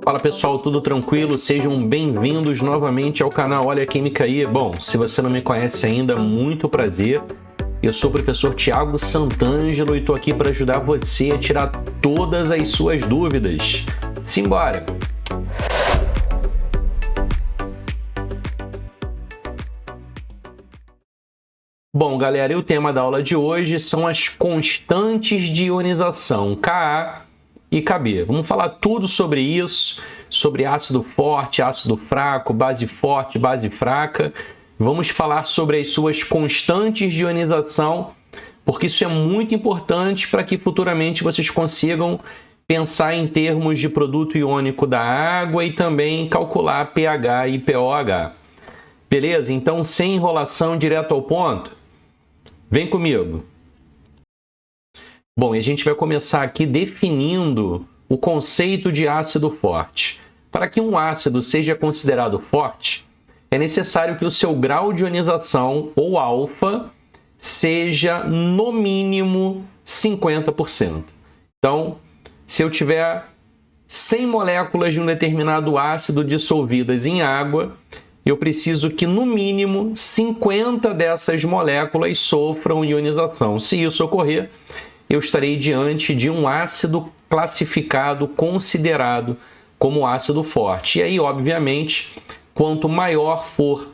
Fala pessoal, tudo tranquilo? Sejam bem-vindos novamente ao canal Olha a Química aí. Bom, se você não me conhece ainda, muito prazer. Eu sou o professor Thiago Santangelo e estou aqui para ajudar você a tirar todas as suas dúvidas. Simbora! Bom, galera, e o tema da aula de hoje são as constantes de ionização, Ka e Kb. Vamos falar tudo sobre isso, sobre ácido forte, ácido fraco, base forte, base fraca. Vamos falar sobre as suas constantes de ionização, porque isso é muito importante para que futuramente vocês consigam pensar em termos de produto iônico da água e também calcular pH e pOH. Beleza? Então, sem enrolação, direto ao ponto. Vem comigo. Bom, e a gente vai começar aqui definindo o conceito de ácido forte. Para que um ácido seja considerado forte, é necessário que o seu grau de ionização, ou alfa, seja no mínimo 50%. Então, se eu tiver 100 moléculas de um determinado ácido dissolvidas em água, eu preciso que, no mínimo, 50 dessas moléculas sofram ionização. Se isso ocorrer, eu estarei diante de um ácido classificado, considerado como ácido forte. E aí, obviamente, quanto maior for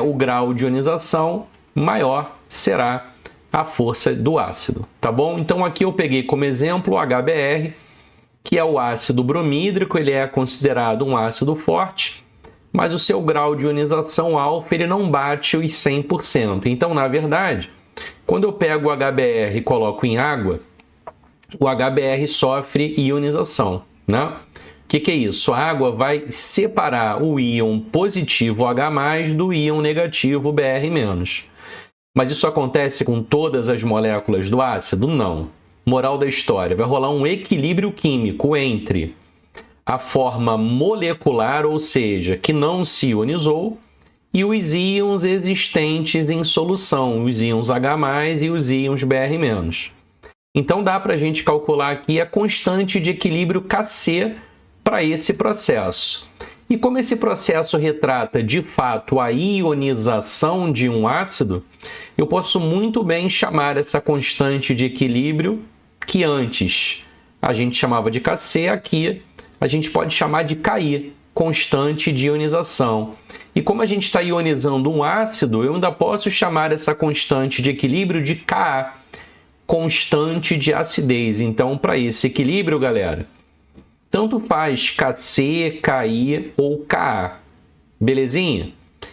o grau de ionização, maior será a força do ácido, tá bom? Então, aqui eu peguei como exemplo o HBr, que é o ácido bromídrico, ele é considerado um ácido forte, mas o seu grau de ionização alfa ele não bate os 100%. Então, na verdade, quando eu pego o HBr e coloco em água, o HBr sofre ionização, né? O que é isso? A água vai separar o íon positivo H+, do íon negativo Br-. Mas isso acontece com todas as moléculas do ácido? Não. Moral da história, vai rolar um equilíbrio químico entre a forma molecular, ou seja, que não se ionizou, e os íons existentes em solução, os íons H+, e os íons Br-. Então, dá para a gente calcular aqui a constante de equilíbrio Kc para esse processo. E como esse processo retrata, de fato, a ionização de um ácido, eu posso muito bem chamar essa constante de equilíbrio, que antes a gente chamava de Kc, aqui a gente pode chamar de Ki, constante de ionização. E como a gente está ionizando um ácido, eu ainda posso chamar essa constante de equilíbrio de Ka, constante de acidez. Então, para esse equilíbrio, galera, tanto faz Kc, Ki ou Ka. Belezinha?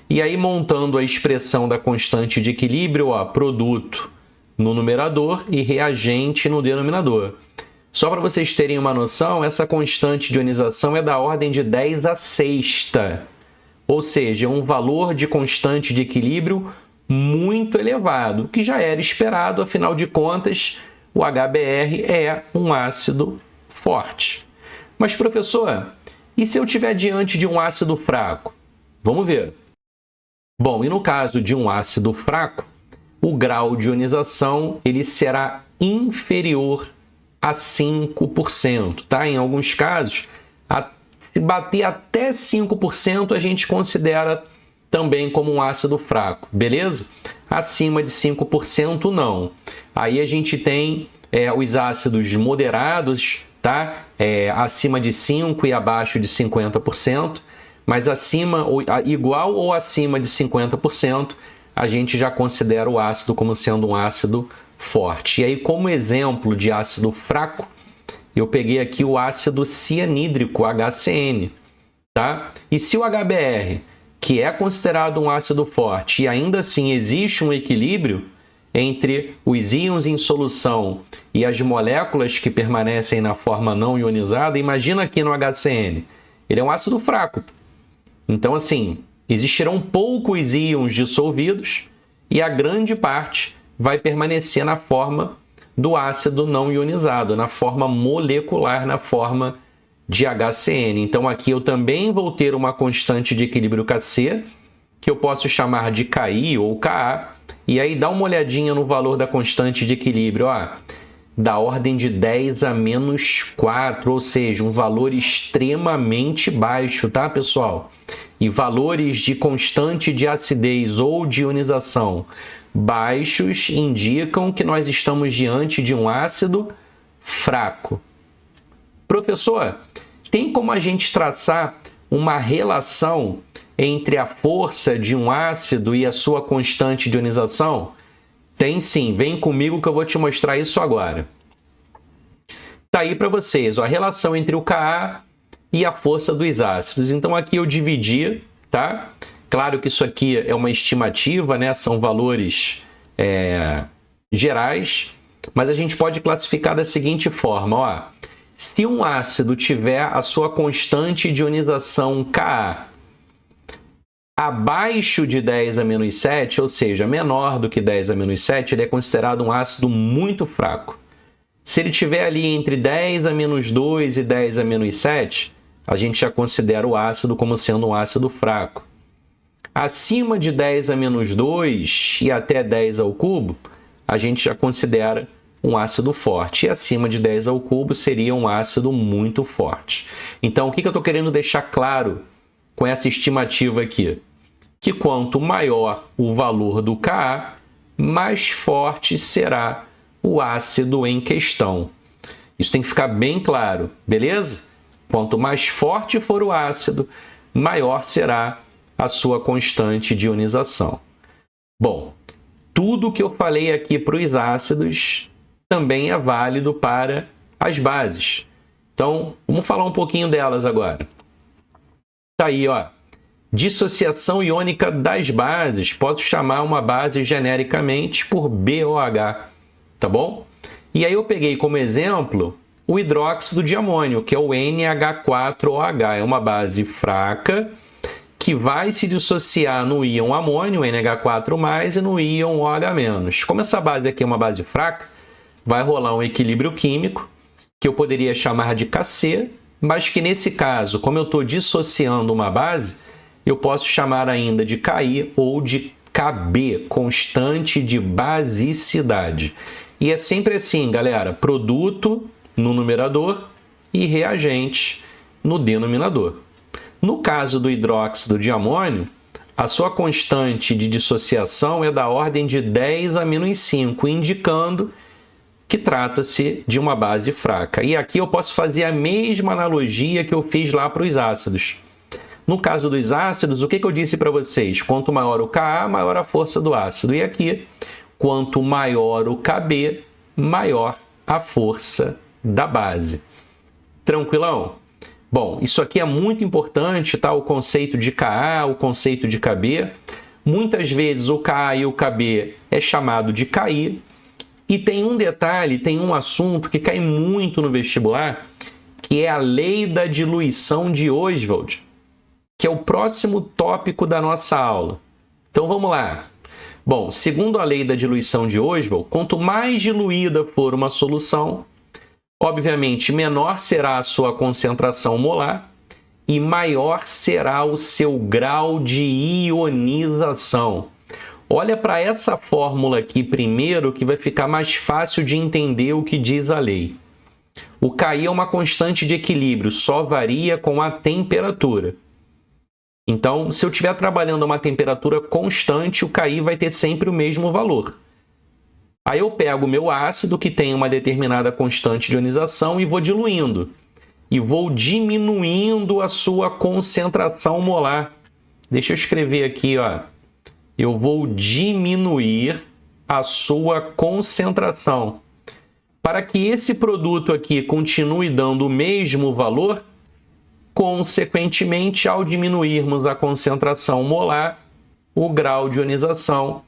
E aí, montando a expressão da constante de equilíbrio, ó, produto no numerador e reagente no denominador. Só para vocês terem uma noção, essa constante de ionização é da ordem de 10 à sexta. Ou seja, um valor de constante de equilíbrio muito elevado, que já era esperado, afinal de contas, o HBr é um ácido forte. Mas, professor, e se eu estiver diante de um ácido fraco? Vamos ver. Bom, e no caso de um ácido fraco, o grau de ionização ele será inferior a 5%, tá? Em alguns casos, se bater até 5%, a gente considera também como um ácido fraco, beleza? Acima de 5%, não. Aí a gente tem os ácidos moderados, tá? Acima de 5% e abaixo de 50%, mas igual ou acima de 50%, a gente já considera o ácido como sendo um ácido forte. E aí, como exemplo de ácido fraco, eu peguei aqui o ácido cianídrico, HCN, tá? E se o HBr, que é considerado um ácido forte, e ainda assim existe um equilíbrio entre os íons em solução e as moléculas que permanecem na forma não ionizada, imagina aqui no HCN, ele é um ácido fraco. Então, assim, existirão poucos íons dissolvidos e a grande parte vai permanecer na forma do ácido não ionizado, na forma molecular, na forma de HCN. Então, aqui eu também vou ter uma constante de equilíbrio Kc, que eu posso chamar de Ki ou Ka, e aí dá uma olhadinha no valor da constante de equilíbrio. Ó, da ordem de 10 a menos 4, ou seja, um valor extremamente baixo, tá, pessoal? E valores de constante de acidez ou de ionização baixos indicam que nós estamos diante de um ácido fraco. Professor, tem como a gente traçar uma relação entre a força de um ácido e a sua constante de ionização? Tem sim, vem comigo que eu vou te mostrar isso agora. Tá aí para vocês, ó, a relação entre o Ka e a força dos ácidos. Então aqui eu dividi, tá? Claro que isso aqui é uma estimativa, né? São valores gerais, mas a gente pode classificar da seguinte forma, ó. Se um ácido tiver a sua constante de ionização Ka abaixo de 10 a menos 7, ou seja, menor do que 10 a menos 7, ele é considerado um ácido muito fraco. Se ele estiver ali entre 10 a menos 2 e 10 a menos 7, a gente já considera o ácido como sendo um ácido fraco. Acima de 10 a menos 2 e até 10 ao cubo, a gente já considera um ácido forte. E acima de 10 ao cubo seria um ácido muito forte. Então, o que eu estou querendo deixar claro com essa estimativa aqui? Que quanto maior o valor do Ka, mais forte será o ácido em questão. Isso tem que ficar bem claro, beleza? Quanto mais forte for o ácido, maior será a sua constante de ionização. Bom, tudo que eu falei aqui para os ácidos também é válido para as bases. Então, vamos falar um pouquinho delas agora. Tá aí, ó. Dissociação iônica das bases. Posso chamar uma base genericamente por BOH, tá bom? E aí eu peguei como exemplo o hidróxido de amônio, que é o NH4OH. É uma base fraca que vai se dissociar no íon amônio, NH4+, e no íon OH-. Como essa base aqui é uma base fraca, vai rolar um equilíbrio químico, que eu poderia chamar de Kc, mas que nesse caso, como eu estou dissociando uma base, eu posso chamar ainda de Ki ou de Kb, constante de basicidade. E é sempre assim, galera, produto no numerador e reagente no denominador. No caso do hidróxido de amônio, a sua constante de dissociação é da ordem de 10 a menos 5, indicando que trata-se de uma base fraca. E aqui eu posso fazer a mesma analogia que eu fiz lá para os ácidos. No caso dos ácidos, o que eu disse para vocês? Quanto maior o Ka, maior a força do ácido. E aqui, quanto maior o Kb, maior a força da base. Tranquilão? Bom, isso aqui é muito importante, tá? O conceito de Ka, o conceito de Kb. Muitas vezes o Ka e o Kb é chamado de Ki. E tem um detalhe, tem um assunto que cai muito no vestibular, que é a lei da diluição de Ostwald, que é o próximo tópico da nossa aula. Então vamos lá. Bom, segundo a lei da diluição de Ostwald, quanto mais diluída for uma solução, obviamente menor será a sua concentração molar e maior será o seu grau de ionização. Olha para essa fórmula aqui primeiro, que vai ficar mais fácil de entender o que diz a lei. O Ki é uma constante de equilíbrio, só varia com a temperatura. Então, se eu estiver trabalhando a uma temperatura constante, o Ki vai ter sempre o mesmo valor. Aí eu pego o meu ácido, que tem uma determinada constante de ionização, e vou diluindo. E vou diminuindo a sua concentração molar. Deixa eu escrever aqui, ó. Eu vou diminuir a sua concentração. Para que esse produto aqui continue dando o mesmo valor, consequentemente, ao diminuirmos a concentração molar, o grau de ionização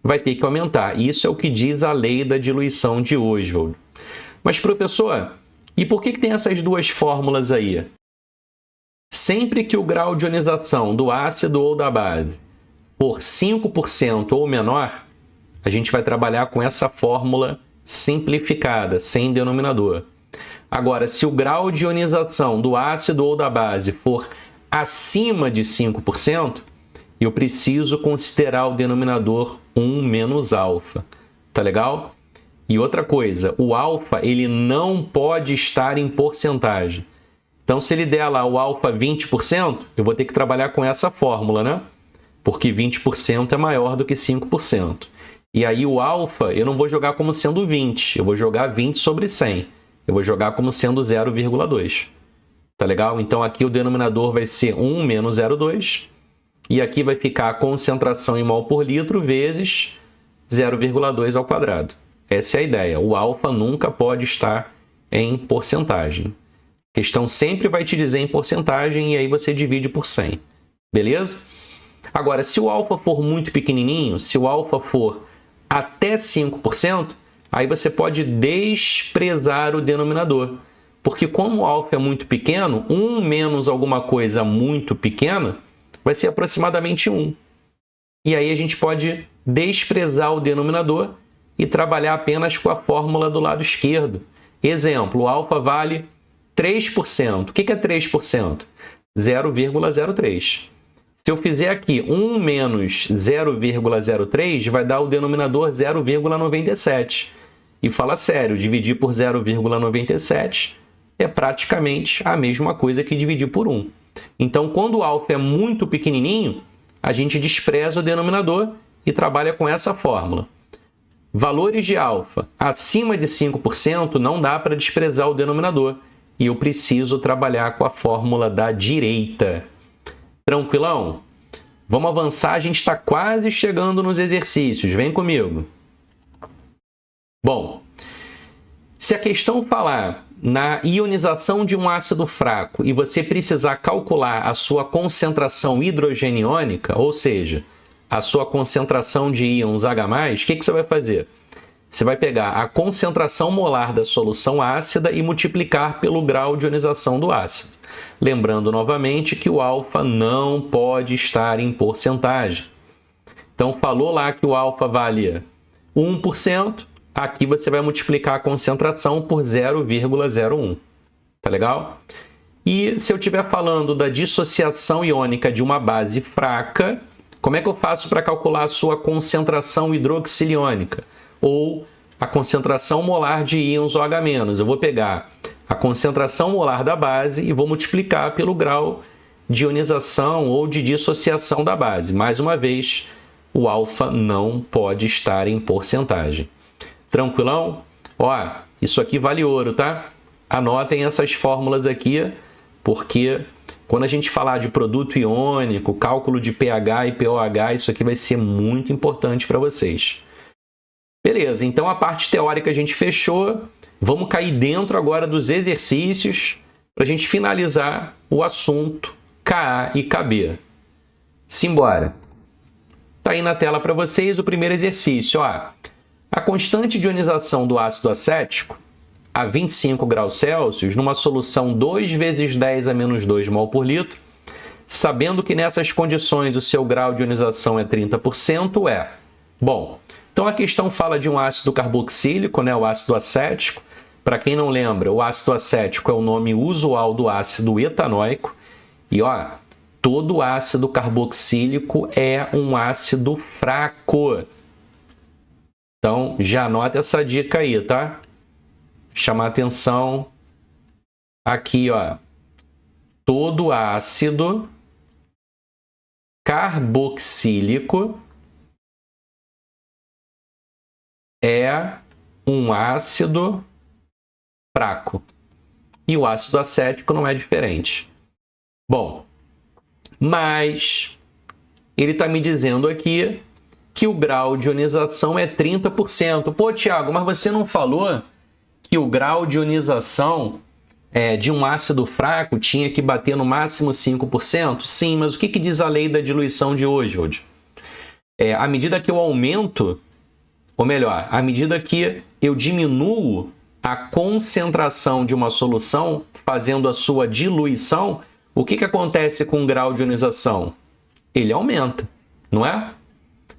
vai ter que aumentar. Isso é o que diz a lei da diluição de Ostwald. Mas, professor, e por que tem essas duas fórmulas aí? Sempre que o grau de ionização do ácido ou da base for 5% ou menor, a gente vai trabalhar com essa fórmula simplificada, sem denominador. Agora, se o grau de ionização do ácido ou da base for acima de 5%, eu preciso considerar o denominador 1 menos alfa. Tá legal? E outra coisa, o alfa ele não pode estar em porcentagem. Então, se ele der lá o alfa 20%, eu vou ter que trabalhar com essa fórmula, né? Porque 20% é maior do que 5%. E aí o alfa eu não vou jogar como sendo 20, eu vou jogar 20 sobre 100. Eu vou jogar como sendo 0,2. Tá legal? Então aqui o denominador vai ser 1 menos 0,2. E aqui vai ficar a concentração em mol por litro vezes 0,2 ao quadrado. Essa é a ideia. O alfa nunca pode estar em porcentagem. A questão sempre vai te dizer em porcentagem e aí você divide por 100. Beleza? Agora, se o alfa for muito pequenininho, se o alfa for até 5%, aí você pode desprezar o denominador. Porque como o alfa é muito pequeno, 1 menos alguma coisa muito pequena vai ser aproximadamente 1. E aí a gente pode desprezar o denominador e trabalhar apenas com a fórmula do lado esquerdo. Exemplo, o alfa vale 3%. O que é 3%? 0,03. Se eu fizer aqui 1 menos 0,03, vai dar o denominador 0,97. E fala sério, dividir por 0,97 é praticamente a mesma coisa que dividir por 1. Então, quando o alfa é muito pequenininho, a gente despreza o denominador e trabalha com essa fórmula. Valores de alfa acima de 5% não dá para desprezar o denominador. E eu preciso trabalhar com a fórmula da direita. Tranquilão? Vamos avançar, a gente está quase chegando nos exercícios. Vem comigo. Bom, se a questão falar na ionização de um ácido fraco e você precisar calcular a sua concentração hidrogeniônica, ou seja, a sua concentração de íons H+, o que você vai fazer? Você vai pegar a concentração molar da solução ácida e multiplicar pelo grau de ionização do ácido. Lembrando novamente que o alfa não pode estar em porcentagem. Então, falou lá que o alfa valia 1%, aqui você vai multiplicar a concentração por 0,01. Tá legal? E se eu estiver falando da dissociação iônica de uma base fraca, como é que eu faço para calcular a sua concentração hidroxiliônica? Ou a concentração molar de íons OH-. Eu vou pegar a concentração molar da base e vou multiplicar pelo grau de ionização ou de dissociação da base. Mais uma vez, o alfa não pode estar em porcentagem. Tranquilão? Ó, isso aqui vale ouro, tá? Anotem essas fórmulas aqui, porque quando a gente falar de produto iônico, cálculo de pH e pOH, isso aqui vai ser muito importante para vocês. Beleza, então a parte teórica a gente fechou. Vamos cair dentro agora dos exercícios para a gente finalizar o assunto Ka e Kb. Simbora! Está aí na tela para vocês o primeiro exercício. Ó. A constante de ionização do ácido acético a 25 graus Celsius numa solução 2 vezes 10 a menos 2 mol por litro, sabendo que nessas condições o seu grau de ionização é 30%, é... Bom, então a questão fala de um ácido carboxílico, né, o ácido acético. Para quem não lembra, o ácido acético é o nome usual do ácido etanóico. E ó, todo ácido carboxílico é um ácido fraco. Então, já anota essa dica aí, tá? Chamar atenção aqui, ó. Todo ácido carboxílico é um ácido fraco. E o ácido acético não é diferente. Bom, mas ele está me dizendo aqui que o grau de ionização é 30%. Pô, Tiago, mas você não falou que o grau de ionização de um ácido fraco tinha que bater no máximo 5%? Sim, mas o que diz a lei da diluição de Oswald? À medida que eu aumento, ou melhor, à medida que eu diminuo a concentração de uma solução, fazendo a sua diluição, o que acontece com o grau de ionização? Ele aumenta, não é?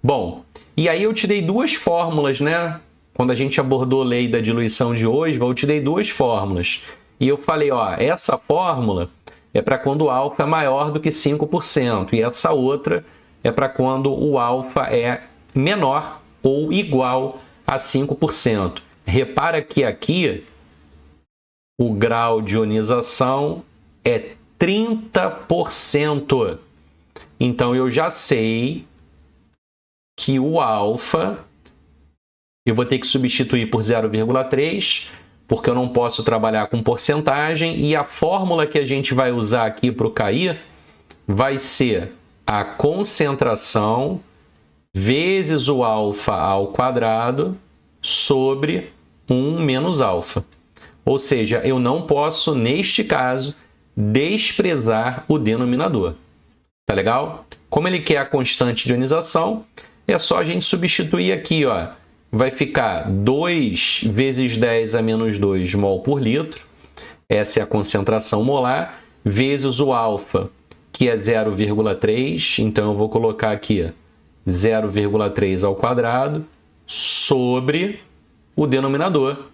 Bom, e aí eu te dei duas fórmulas, né? Quando a gente abordou a lei da diluição de Oswald, eu te dei duas fórmulas. E eu falei, ó, essa fórmula é para quando o alfa é maior do que 5%. E essa outra é para quando o alfa é menor ou igual a 5%. repara que aqui o grau de ionização é 30%. Então, eu já sei que o alfa, eu vou ter que substituir por 0,3, porque eu não posso trabalhar com porcentagem, e a fórmula que a gente vai usar aqui para o KI vai ser a concentração vezes o alfa ao quadrado sobre 1 menos alfa. Ou seja, eu não posso, neste caso, desprezar o denominador. Tá legal? Como ele quer a constante de ionização, é só a gente substituir aqui, ó. Vai ficar 2 vezes 10 a menos 2 mol por litro. Essa é a concentração molar, vezes o alfa, que é 0,3. Então, eu vou colocar aqui 0,3 ao quadrado sobre o denominador,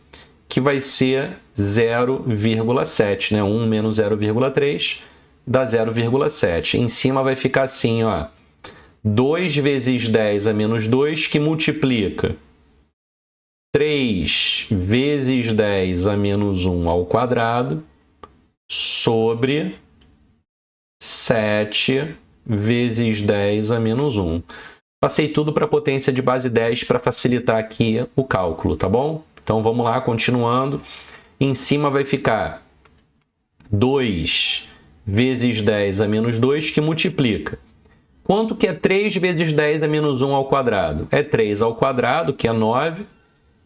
que vai ser 0,7, né? 1 menos 0,3 dá 0,7. Em cima vai ficar assim, ó. 2 vezes 10 a menos 2, que multiplica 3 vezes 10 a menos 1 ao quadrado sobre 7 vezes 10 a menos 1. Passei tudo para a potência de base 10 para facilitar aqui o cálculo, tá bom? Então, vamos lá, continuando. Em cima vai ficar 2 vezes 10 a menos 2, que multiplica. Quanto que é 3 vezes 10 a menos 1 ao quadrado? É 3 ao quadrado, que é 9,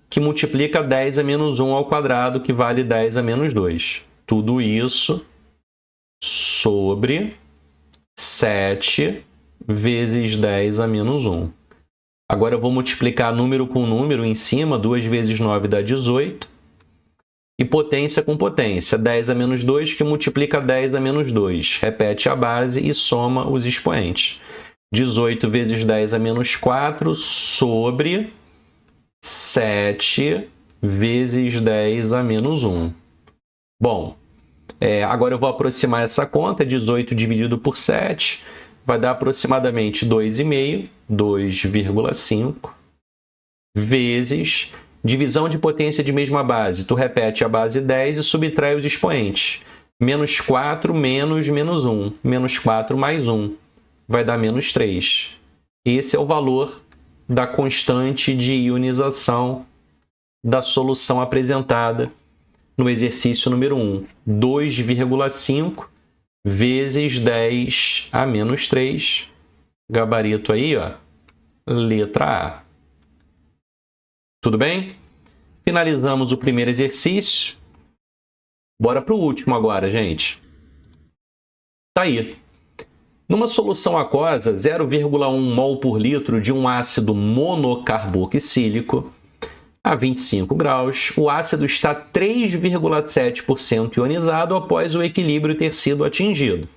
que multiplica 10 a menos 1 ao quadrado, que vale 10 a menos 2. Tudo isso sobre 7 vezes 10 a menos 1. Agora eu vou multiplicar número com número em cima. 2 vezes 9 dá 18. E potência com potência. 10 a menos 2, que multiplica 10 a menos 2. Repete a base e soma os expoentes. 18 vezes 10 a menos 4 sobre 7 vezes 10 a menos 1. Bom, agora eu vou aproximar essa conta. 18 dividido por 7 vai dar aproximadamente 2,5, 2,5, vezes divisão de potência de mesma base. Tu repete a base 10 e subtrai os expoentes. Menos 4 menos menos 1. Menos 4 mais 1. Vai dar menos 3. Esse é o valor da constante de ionização da solução apresentada no exercício número 1. 2,5 vezes 10 a menos 3. Gabarito aí, ó, letra A. Tudo bem? Finalizamos o primeiro exercício. Bora para o último agora, gente. Tá aí. Numa solução aquosa, 0,1 mol por litro de um ácido monocarboxílico a 25 graus, o ácido está 3,7% ionizado após o equilíbrio ter sido atingido.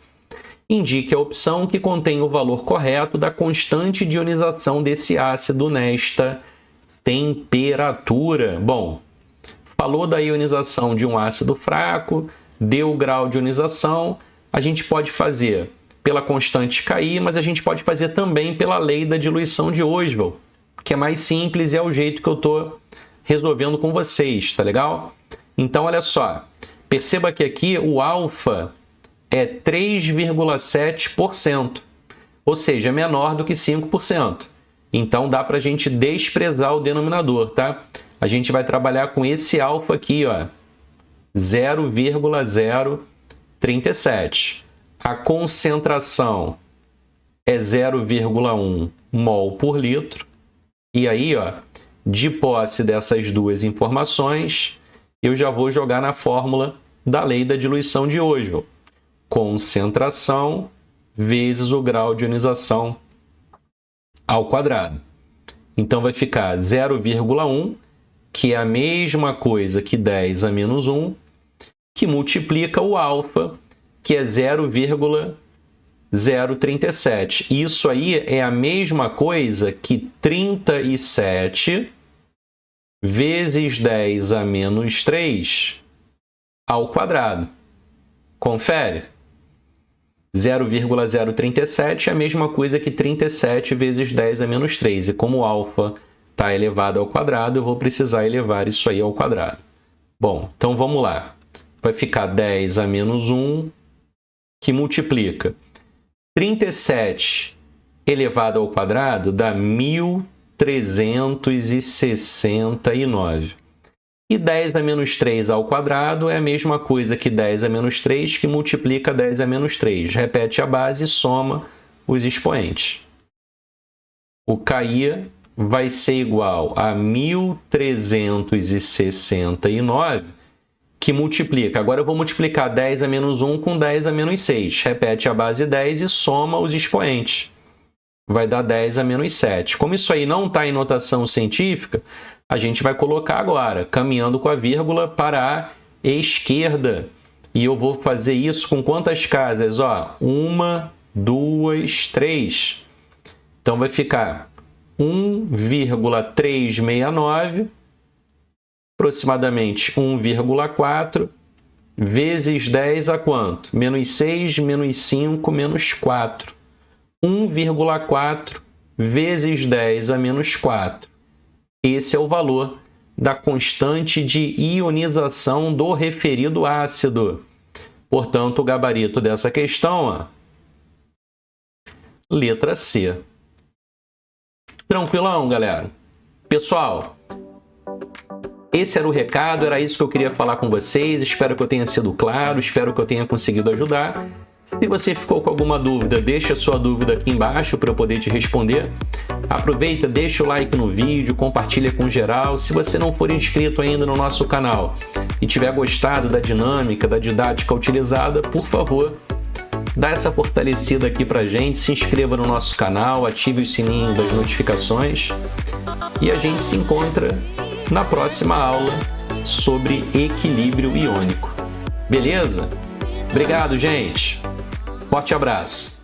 Indique a opção que contém o valor correto da constante de ionização desse ácido nesta temperatura. Bom, falou da ionização de um ácido fraco, deu o grau de ionização. A gente pode fazer pela constante KI, mas a gente pode fazer também pela lei da diluição de Oswald, que é mais simples e é o jeito que eu estou resolvendo com vocês, tá legal? Então, olha só, perceba que aqui o alfa é 3,7%, ou seja, menor do que 5%. Então, dá para a gente desprezar o denominador, tá? A gente vai trabalhar com esse alfa aqui, ó, 0,037. A concentração é 0,1 mol por litro. E aí, ó, de posse dessas duas informações, eu já vou jogar na fórmula da lei da diluição de Oswald. Concentração vezes o grau de ionização ao quadrado. Então, vai ficar 0,1, que é a mesma coisa que 10 a menos 1, que multiplica o alfa, que é 0,037. Isso aí é a mesma coisa que 37 vezes 10 a menos 3 ao quadrado. Confere. 0,037 é a mesma coisa que 37 vezes 10 a menos 3. E como o alfa está elevado ao quadrado, eu vou precisar elevar isso aí ao quadrado. Bom, então vamos lá. Vai ficar 10 a menos 1, que multiplica 37 elevado ao quadrado dá 1.369. E 10 a menos 3 ao quadrado é a mesma coisa que 10 a menos 3, que multiplica 10 a menos 3. Repete a base e soma os expoentes. O KI vai ser igual a 1.369, que multiplica. Agora eu vou multiplicar 10 a menos 1 com 10 a menos 6. Repete a base 10 e soma os expoentes. Vai dar 10 a menos 7. Como isso aí não está em notação científica, a gente vai colocar agora, caminhando com a vírgula para a esquerda. E eu vou fazer isso com quantas casas? 1, 2, 3. Então vai ficar 1,369, aproximadamente 1,4, vezes 10 a quanto? Menos 6, menos 5, menos 4. 1,4 vezes 10 a menos 4. Esse é o valor da constante de ionização do referido ácido. Portanto, o gabarito dessa questão, letra C. Tranquilão, galera? Pessoal, esse era o recado, era isso que eu queria falar com vocês. Espero que eu tenha sido claro, espero que eu tenha conseguido ajudar. Se você ficou com alguma dúvida, deixa a sua dúvida aqui embaixo para eu poder te responder. Aproveita, deixa o like no vídeo, compartilha com geral. Se você não for inscrito ainda no nosso canal e tiver gostado da dinâmica, da didática utilizada, por favor, dá essa fortalecida aqui pra gente, se inscreva no nosso canal, ative o sininho das notificações e a gente se encontra na próxima aula sobre equilíbrio iônico. Beleza? Obrigado, gente! Forte abraço!